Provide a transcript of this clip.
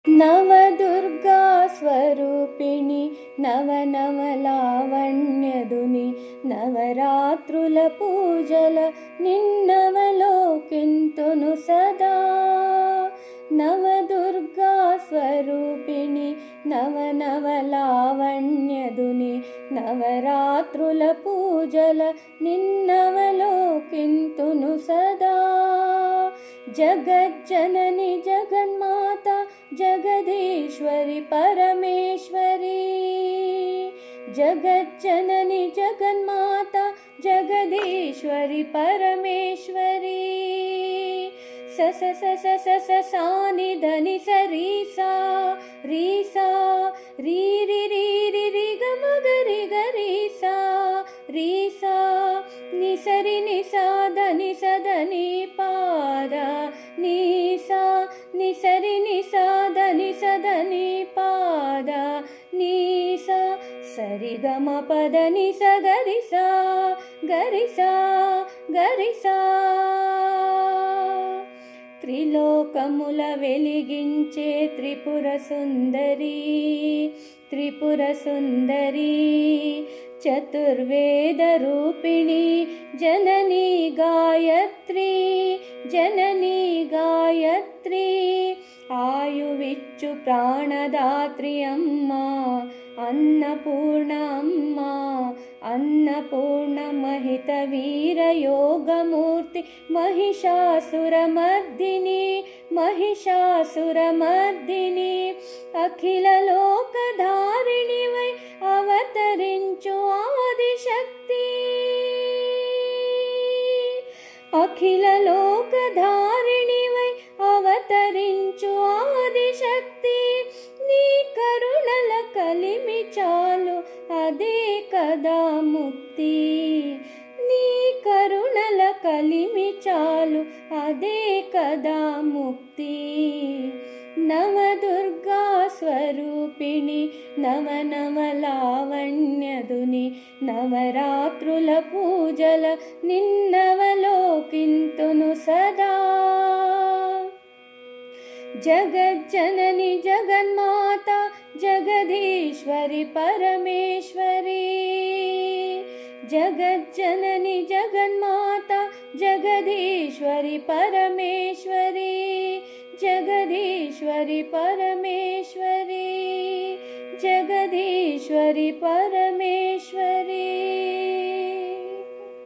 నవదుర్గా స్వరూపిణి నవనవలావణ్యదుని నవరాత్రుల పూజల నిన్నవలోకింతును సదా. నవదుర్గా స్వరూపిణి నవనవలావణ్యదుని నవరాత్రుల పూజల నిన్నవలోకింతును సదా. జగజ్జనని జగన్మాత జగదీశ్వరి పరమేశ్వరి. జగజ్జనని జగన్మాత జగదీశ్వరి పరమేశ్వరి. స స స స స స సాని ధని స రీ సా రీ సా రీ రి రి రి రి గ మ గ రి గ రి సా రీ సా ని స రి ని సా ధని స ధని పాద ని సా ని స రి ని సా ధని స ధని పాద ని సా సరి గ మ పద ని స గరి సా గరి సా గరి సా. త్రిలోకముల వెలిగించే త్రిపుర సుందరి త్రిపుర సుందరి. చతుర్వేద రూపిణి జననీ గాయత్రి జననీ గాయత్రి. ఆయువిచ్చు ప్రాణదాత్రి అమ్మ అన్నపూర్ణ అమ్మ అన్నపూర్ణ. మహిత వీర యోగమూర్తి మహిషాసురమర్దిని మహిషాసురమర్దిని. అఖిల లోకధారిణివై అవతరించు ఆదిశక్తి. అఖిల లోకధారిణివై అవతరించు ఆదిశక్తి. నీ కరుణల కలిమి చాలు అదే కదా ముక్తి. నీ కరుణల కలిమి చాలు అదే కదా ముక్తి. నవదుర్గా స్వరూపిణి నవనవలావణ్యదుని నవరాత్రుల పూజల నిన్నవలోకింతును సదా. జగజ్జనని జగన్మాత జగదీశ్వరి పరమేశ్వరి. జగజ్జనని జగన్మాత జగదీశ్వరి పరమేశ్వరి. జగదీశ్వరి పరమేశ్వరి జగదీశ్వరి పరమేశ్వరి.